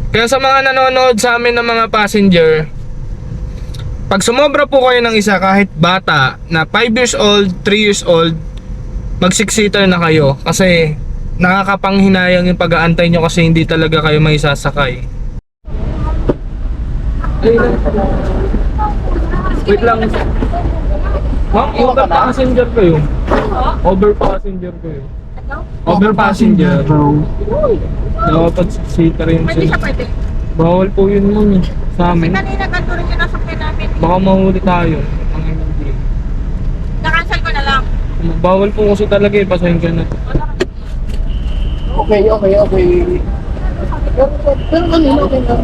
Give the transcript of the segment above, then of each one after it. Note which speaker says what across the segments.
Speaker 1: Kaya sa mga nanonood sa amin ng mga passenger, pag sumobra po kayo ng isa kahit bata na 5 years old, 3 years old, mag 6-seater na kayo kasi nakakapanghinayang yung pag-aantay nyo kasi hindi talaga kayo may sasakay. Wait lang. Ma'am, over passenger kayo. Over passenger kayo. Over passenger. Dapat 6-seater yun
Speaker 2: Pwede siya
Speaker 1: sir.
Speaker 2: pwede.
Speaker 1: Bawal po yun ma'am sa amin.
Speaker 2: Kanina ganito rin yung nasakyan namin.
Speaker 1: Baka mahuli tayo. Ang hindi.
Speaker 2: Na-cancel ko na lang.
Speaker 1: Bawal po kasi talaga eh, pasensya na.
Speaker 3: Okay. Pero kanina okay na.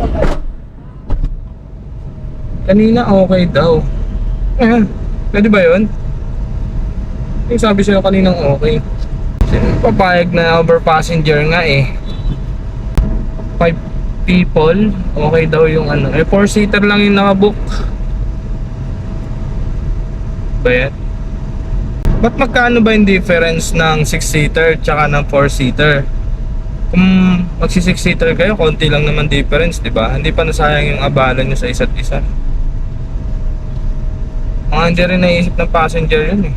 Speaker 1: Kanina okay daw. Pwede ba yun? Yung sabi sa'yo kaninang okay. Sino papayag na over passenger nga eh. 5 people, okay daw yung ano. 4-seater lang yung nakabook. Ba yan? Ba't magkano ba yung difference ng 6-seater tsaka ng 4-seater? Kung magsi 6-seater kayo, konti lang naman difference, di ba? Hindi pa nasayang yung abala nyo sa isa't isa. Mga hindi rin naisip ng passenger yun eh.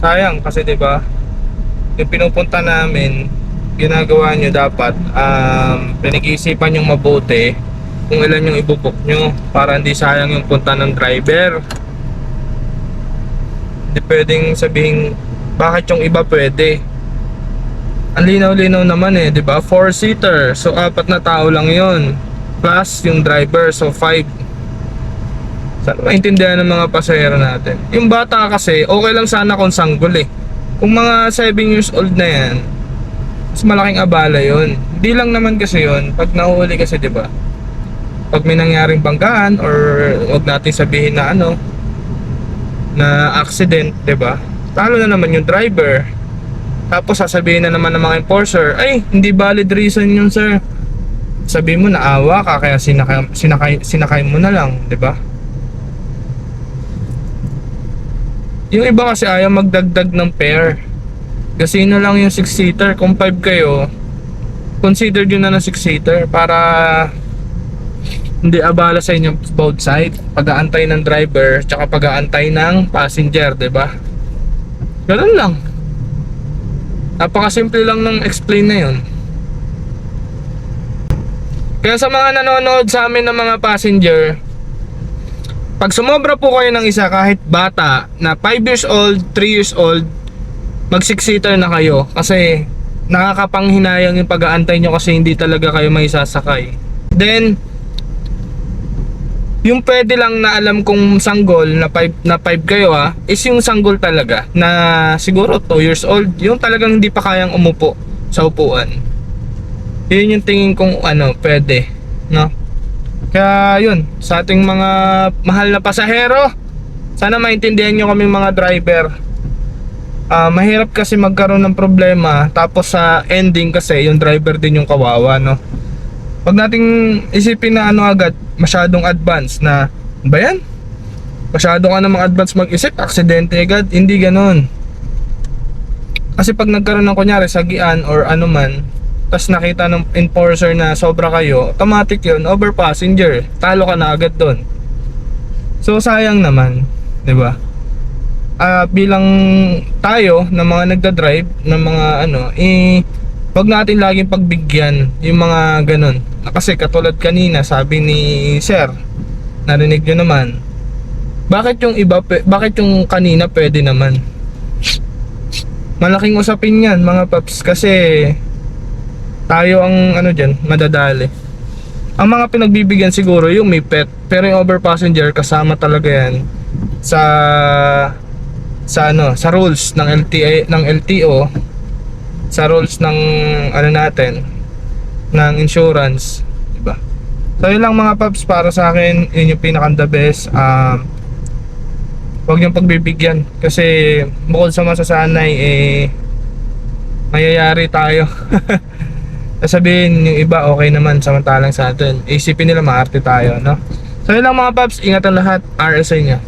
Speaker 1: Sayang kasi di ba? Yung pinupunta namin, ginagawa nyo dapat pinag-iisipan yung mabuti kung ilan yung ibubuk nyo para hindi sayang yung punta ng driver. Hindi pwedeng sabihin bakit yung iba pwede. Ang linaw-linaw naman eh, di ba? 4-seater, so 4 na tao lang yon plus yung driver, so 5. Sana maintindihan ng mga pasahero natin. Yung bata kasi okay lang sana kung sanggol eh. Kung mga 7 years old na yan, mas malaking abala yon. Hindi lang naman kasi yon pag nahuli kasi, di ba? Pag may nangyaring banggaan or wag natin sabihin na ano na accident, di ba? Talo na naman yung driver. Tapos sasabihin na naman ng mga enforcer, ay hindi valid reason yun sir. Sabihin mo naawa ka kaya sinakay mo na lang, di ba? Yung iba kasi ayaw magdagdag ng fare. Kasi na lang yung 6-seater. Kung 5 kayo, consider nyo na ng 6-seater para hindi abala sa inyo both side. Pag-aantay ng driver tsaka pag-aantay ng passenger, diba? Ganun lang. Napakasimple lang ng explain na yun. Kaya sa mga nanonood sa amin ng mga passenger, pag sumobra po kayo ng isa kahit bata na 5 years old, 3 years old, mag 6-seater na kayo kasi nakakapanghinayang yung pag-aantay nyo kasi hindi talaga kayo may sasakay. Then yung pwede lang na alam kong sanggol na 5 kayo is yung sanggol talaga na siguro 2 years old, yung talagang hindi pa kayang umupo sa upuan. Yun yung tingin kong pwede, no? Kaya yun, sa ating mga mahal na pasahero, sana maintindihan nyo kaming mga driver. Mahirap kasi magkaroon ng problema tapos sa ending kasi yung driver din yung kawawa, no? Huwag nating isipin na agad masyadong advance na ba yan? Masyado ka namang advance mag-isip, aksidente agad, hindi ganon. Kasi pag nagkaroon ng kunyari sagian or ano man, tas nakita ng enforcer na sobra kayo, automatic yun, over passenger, talo ka na agad doon. So sayang naman, di ba? Bilang tayo na mga nagda-drive ng mga wag natin laging pagbigyan yung mga ganun. Kasi katulad kanina sabi ni sir, narinig nyo naman, bakit yung kanina pwede naman? Malaking usapin yan mga paps kasi tayo ang dyan, madadali. Ang mga pinagbibigyan siguro yung may pet, pero yung over passenger kasama talaga yan sa rules ng LTO, sa rules ng natin ng insurance, diba? So yun lang mga paps, para sa akin yun yung pinaka the best. Huwag niyong pagbibigyan kasi bukod sa masasanay mayayari tayo. Sabihin yung iba okay naman samantalang sa atin isipin nila maarte tayo, no? So yun lang mga paps, ingatan lahat, RSA nya.